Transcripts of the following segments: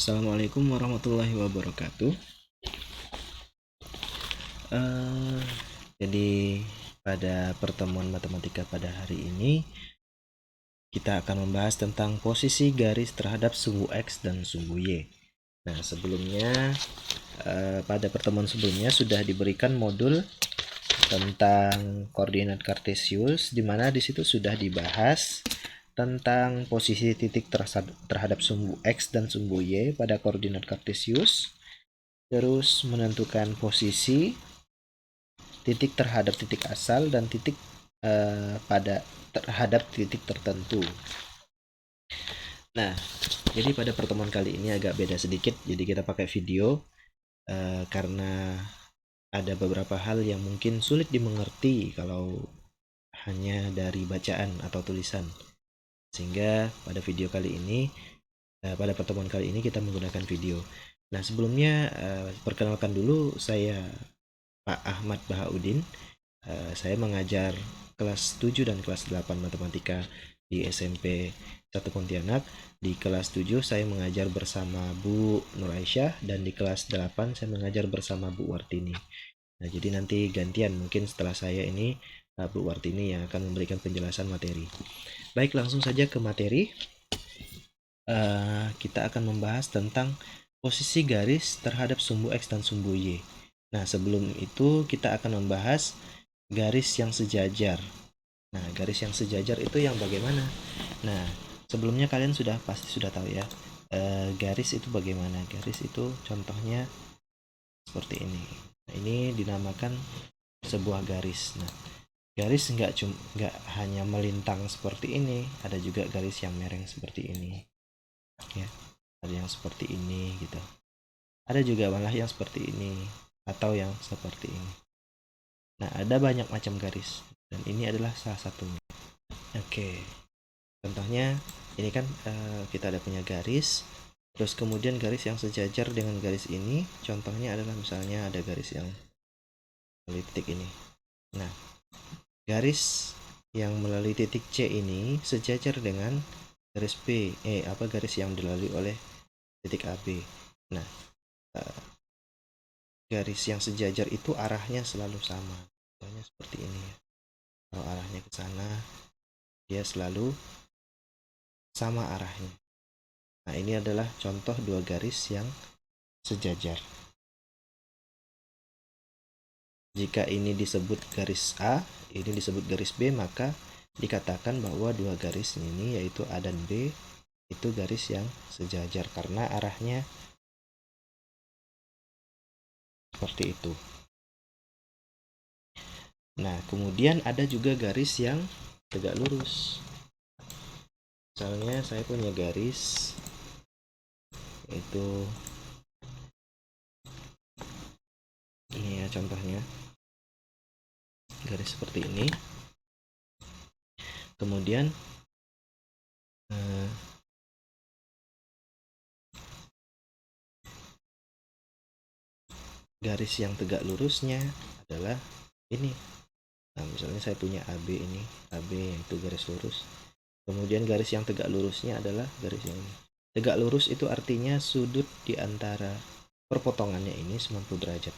Assalamualaikum warahmatullahi wabarakatuh. Eh, jadi pada pertemuan matematika pada hari ini kita akan membahas tentang posisi garis terhadap sumbu X dan sumbu Y. Nah, sebelumnya pada pertemuan sebelumnya sudah diberikan modul tentang koordinat kartesius, di mana di situ sudah dibahas tentang posisi titik terhadap sumbu X dan sumbu Y pada koordinat kartesius, terus menentukan posisi titik terhadap titik asal dan titik pada terhadap titik tertentu. Nah, jadi pada pertemuan kali ini agak beda sedikit, jadi kita pakai video karena ada beberapa hal yang mungkin sulit dimengerti kalau hanya dari bacaan atau tulisan. Sehingga pada video kali ini, pada pertemuan kali ini kita menggunakan video. Nah, sebelumnya perkenalkan dulu, saya Pak Ahmad Bahaudin. Saya mengajar kelas 7 dan kelas 8 matematika di SMP 1 Pontianak. Di kelas 7 saya mengajar bersama Bu Nur Aisyah, dan di kelas 8 saya mengajar bersama Bu Wartini. Nah, jadi nanti gantian, mungkin setelah saya ini Bu Wartini yang akan memberikan penjelasan materi. Baik, langsung saja ke materi. Kita akan membahas tentang posisi garis terhadap sumbu X dan sumbu Y. Nah, sebelum itu kita akan membahas garis yang sejajar. Nah, garis yang sejajar itu yang bagaimana? Nah, sebelumnya kalian pasti sudah tahu ya. Garis itu bagaimana? Garis itu contohnya seperti ini. Nah, ini dinamakan sebuah garis. Nah, garis nggak hanya melintang seperti ini, ada juga garis yang mereng seperti ini. Ya, ada yang seperti ini gitu. Ada juga malah yang seperti ini atau yang seperti ini. Nah, ada banyak macam garis dan ini adalah salah satunya. Oke, contohnya ini kan kita ada punya garis, terus kemudian garis yang sejajar dengan garis ini, contohnya adalah misalnya ada garis yang melalui titik ini. Nah, garis yang melalui titik C ini sejajar dengan garis garis yang dilalui oleh titik AB. Nah, garis yang sejajar itu arahnya selalu sama. Contohnya seperti ini ya. Kalau arahnya ke sana, dia selalu sama arahnya. Nah, ini adalah contoh dua garis yang sejajar. Jika ini disebut garis A, ini disebut garis B, maka dikatakan bahwa dua garis ini, yaitu A dan B, itu garis yang sejajar karena arahnya seperti itu. Nah, kemudian ada juga garis yang tegak lurus. Misalnya saya punya garis, yaitu ini ya contohnya, garis seperti ini. Kemudian garis yang tegak lurusnya adalah ini. Nah, misalnya saya punya AB ini, AB yaitu garis lurus. Kemudian garis yang tegak lurusnya adalah garis yang ini. Tegak lurus itu artinya sudut di antara perpotongannya ini 90 derajat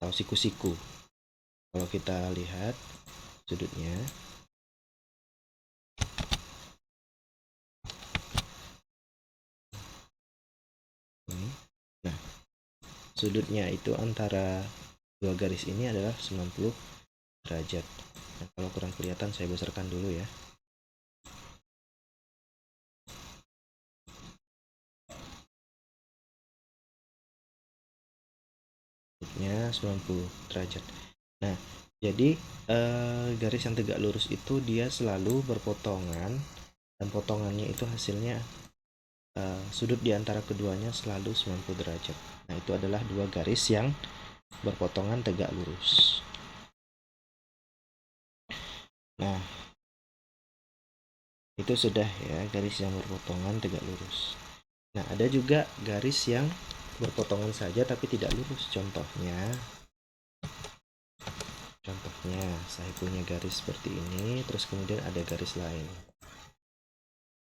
atau siku-siku. Kalau kita lihat sudutnya, nah, sudutnya itu antara dua garis ini adalah 90 derajat. Nah, kalau kurang kelihatan saya besarkan dulu ya. Sudutnya 90 derajat. Nah, jadi garis yang tegak lurus itu dia selalu berpotongan, dan potongannya itu hasilnya sudut di antara keduanya selalu 90 derajat. Nah, itu adalah dua garis yang berpotongan tegak lurus. Nah, itu sudah ya, garis yang berpotongan tegak lurus. Nah, ada juga garis yang berpotongan saja tapi tidak lurus. Contohnya saya punya garis seperti ini, terus kemudian ada garis lain.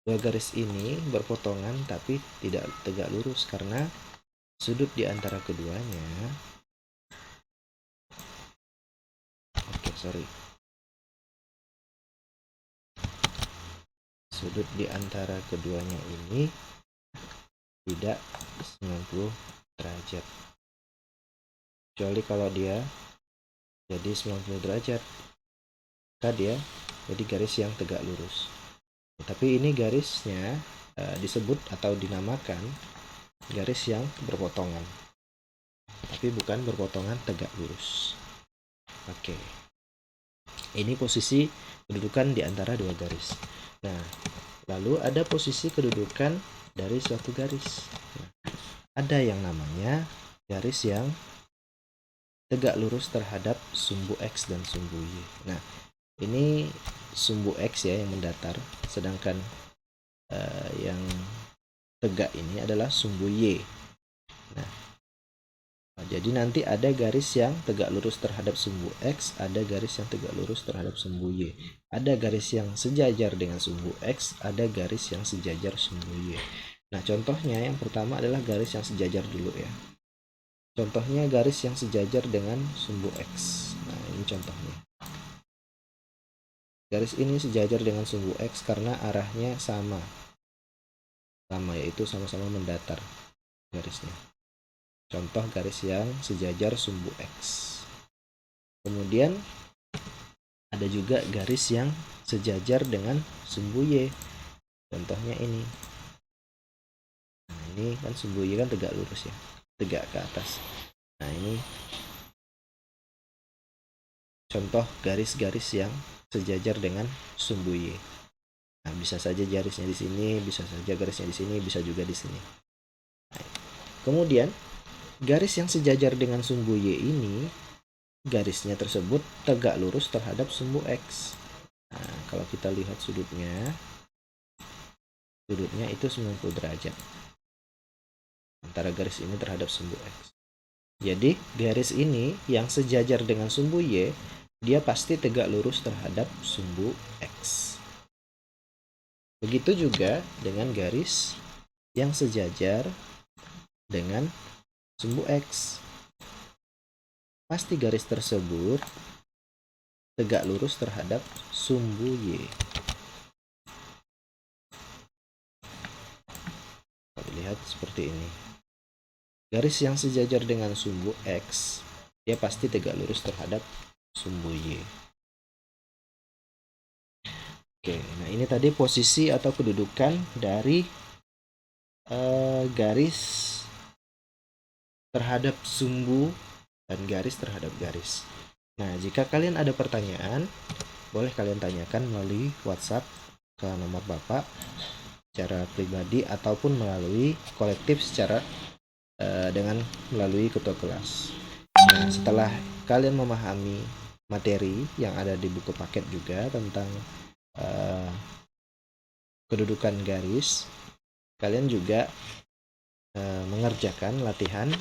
Dua garis ini berpotongan tapi tidak tegak lurus karena sudut di antara keduanya sudut di antara keduanya ini tidak 90 derajat. Kecuali kalau dia jadi 90 derajat, maka dia jadi garis yang tegak lurus. Tapi ini garisnya disebut atau dinamakan garis yang berpotongan, tapi bukan berpotongan tegak lurus. Oke, ini posisi kedudukan di antara dua garis. Nah, lalu ada posisi kedudukan dari suatu garis. Ada yang namanya garis yang tegak lurus terhadap sumbu X dan sumbu Y. Nah, ini sumbu X ya yang mendatar, sedangkan yang tegak ini adalah sumbu Y. Nah, jadi nanti ada garis yang tegak lurus terhadap sumbu X, ada garis yang tegak lurus terhadap sumbu Y. Ada garis yang sejajar dengan sumbu X, ada garis yang sejajar sumbu Y. Nah, contohnya yang pertama adalah garis yang sejajar dulu ya. Contohnya garis yang sejajar dengan sumbu X. Nah, ini contohnya. Garis ini sejajar dengan sumbu X karena arahnya sama, yaitu sama-sama mendatar garisnya. Contoh garis yang sejajar sumbu X. Kemudian ada juga garis yang sejajar dengan sumbu Y. Contohnya ini. Nah, ini kan sumbu Y kan tegak lurus ya, tegak ke atas. Nah, ini contoh garis-garis yang sejajar dengan sumbu Y. Nah, bisa saja garisnya di sini, bisa saja garisnya di sini, bisa juga di sini. Nah, kemudian garis yang sejajar dengan sumbu Y ini, garisnya tersebut tegak lurus terhadap sumbu X. Nah, kalau kita lihat sudutnya itu 90 derajat antara garis ini terhadap sumbu X. Jadi garis ini yang sejajar dengan sumbu Y, dia pasti tegak lurus terhadap sumbu X. Begitu juga dengan garis yang sejajar dengan sumbu X. Pasti garis tersebut tegak lurus terhadap sumbu Y. Kita lihat seperti ini. Garis yang sejajar dengan sumbu X, dia pasti tegak lurus terhadap sumbu Y. Oke, nah ini tadi posisi atau kedudukan dari garis terhadap sumbu dan garis terhadap garis. Nah, jika kalian ada pertanyaan, boleh kalian tanyakan melalui WhatsApp ke nomor Bapak secara pribadi ataupun melalui kolektif secara dengan melalui ketua kelas. Nah, setelah kalian memahami materi yang ada di buku paket juga tentang kedudukan garis, kalian juga mengerjakan latihan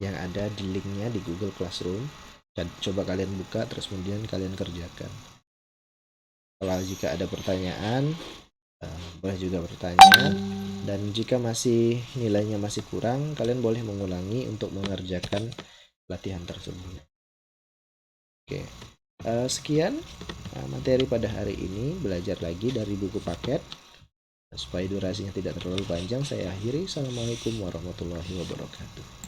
yang ada di linknya di Google Classroom, dan coba kalian buka terus kemudian kalian kerjakan. Kalau jika ada pertanyaan, boleh juga bertanya, dan jika masih nilainya masih kurang, kalian boleh mengulangi untuk mengerjakan latihan tersebut. Oke, sekian materi pada hari ini, belajar lagi dari buku paket. Supaya durasinya tidak terlalu panjang, saya akhiri. Assalamualaikum warahmatullahi wabarakatuh.